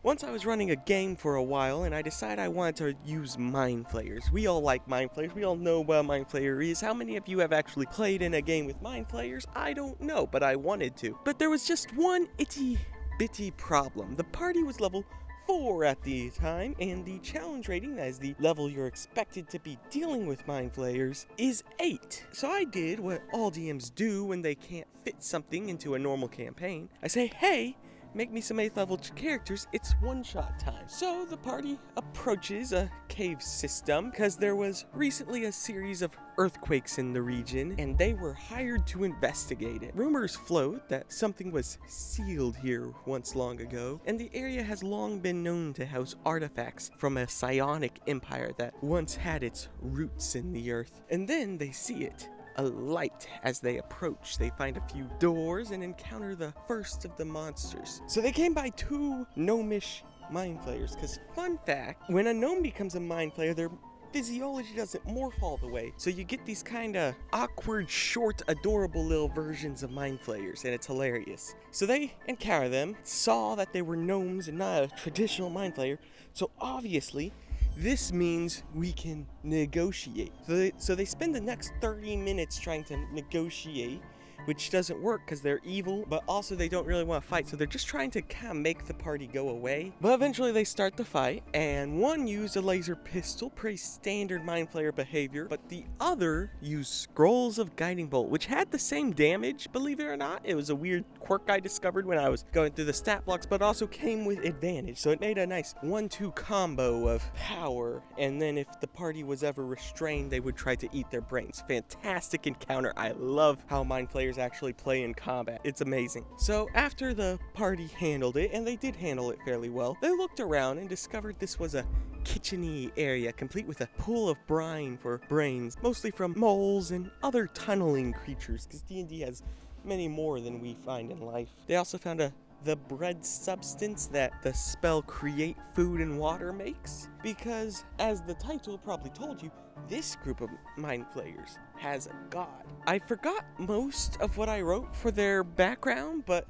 Once I was running a game for a while, and I decided I wanted to use Mindflayers. We all like Mindflayers. We all know what a Mindflayer is. How many of you have actually played in a game with Mindflayers? I don't know, but I wanted to. But there was just one itty-bitty problem. The party was level 4 at the time, and the challenge rating, that is the level you're expected to be dealing with Mindflayers, is 8. So I did what all DMs do when they can't fit something into a normal campaign. I say, hey, make me some 8th level characters, it's one-shot time. So the party approaches a cave system because there was recently a series of earthquakes in the region and they were hired to investigate it. Rumors float that something was sealed here once long ago, and the area has long been known to house artifacts from a psionic empire that once had its roots in the earth. And then they see it. A light. As they approach, they find a few doors and encounter the first of the monsters. So they came by 2 gnomish Mindflayers, because fun fact, when a gnome becomes a Mindflayer, their physiology doesn't morph all the way. So you get these kind of awkward, short, adorable little versions of Mindflayers, and it's hilarious. So they encounter them, saw that they were gnomes and not a traditional Mindflayer, so obviously this means we can negotiate. So they spend the next 30 minutes trying to negotiate, which doesn't work because they're evil, but also they don't really want to fight, so they're just trying to kind of make the party go away. But eventually they start the fight, and one used a laser pistol, pretty standard Mindflayer behavior, but the other used Scrolls of Guiding Bolt, which had the same damage, believe it or not. It was a weird quirk I discovered when I was going through the stat blocks, but also came with advantage, so it made a nice 1-2 combo of power, and then if the party was ever restrained, they would try to eat their brains. Fantastic encounter. I love how Mindflayers actually play in combat. It's amazing. So after the party handled it, and they did handle it fairly well, they looked around and discovered this was a kitcheny area complete with a pool of brine for brains, mostly from moles and other tunneling creatures, because D&D has many more than we find in life. They also found the bread substance that the spell Create Food and Water makes, because as the title probably told you, this group of Mindflayers has a god. I forgot most of what I wrote for their background, but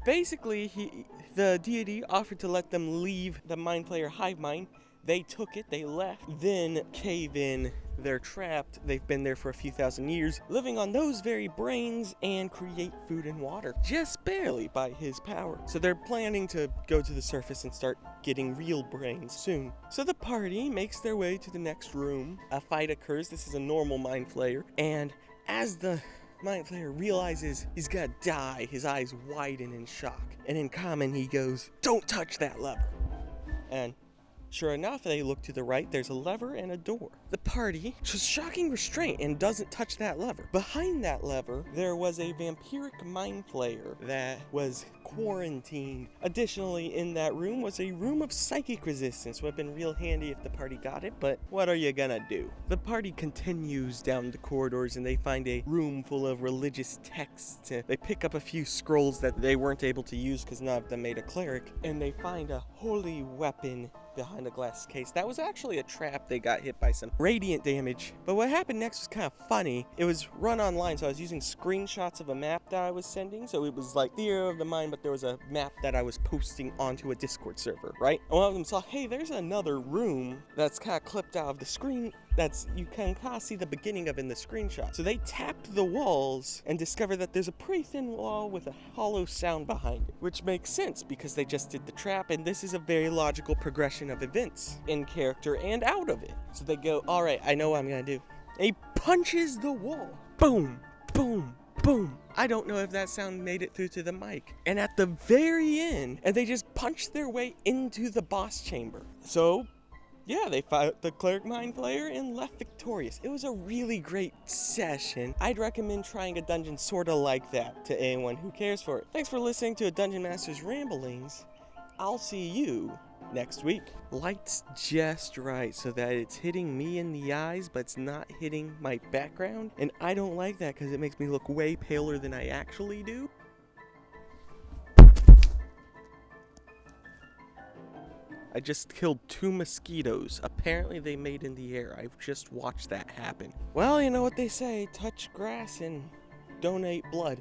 basically the deity offered to let them leave the Mindflayer hive mind. They took it, they left, then cave in. They're trapped. They've been there for a few thousand years, living on those very brains and create food and water, just barely by his power. So they're planning to go to the surface and start getting real brains soon. So the party makes their way to the next room. A fight occurs. This is a normal Mindflayer, and as the Mindflayer realizes he's gonna die, his eyes widen in shock, and in common he goes, "Don't touch that lever." And sure enough, they look to the right, there's a lever and a door. The party shows shocking restraint and doesn't touch that lever. Behind that lever, there was a vampiric Mindflayer that was quarantined. Additionally, in that room was a room of psychic resistance. Would have been real handy if the party got it, but what are you gonna do? The party continues down the corridors and they find a room full of religious texts. They pick up a few scrolls that they weren't able to use because none of them made a cleric, and they find a holy weapon behind a glass case. That was actually a trap. They got hit by some radiant damage. But what happened next was kind of funny. It was run online, so I was using screenshots of a map that I was sending. So it was like Theater of the Mind, but there was a map that I was posting onto a Discord server, right? And one of them saw, hey, there's another room that's kind of clipped out of the screen that's you can kind of see the beginning of in the screenshot. So they tapped the walls and discovered that there's a pretty thin wall with a hollow sound behind it, which makes sense because they just did the trap, and this is a very logical progression of events in character and out of it. So they go, all right, I know what I'm gonna do. And he punches the wall. Boom, boom, boom. I don't know if that sound made it through to the mic. And at the very end, and they just punched their way into the boss chamber. So yeah, they fought the Cleric Mindflayer and left victorious. It was a really great session. I'd recommend trying a dungeon sort of like that to anyone who cares for it. Thanks for listening to a Dungeon Master's Ramblings. I'll see you next week. Light's just right so that it's hitting me in the eyes, but it's not hitting my background. And I don't like that because it makes me look way paler than I actually do. I just killed 2 mosquitoes. Apparently they made in the air. I've just watched that happen. Well, you know what they say, touch grass and donate blood.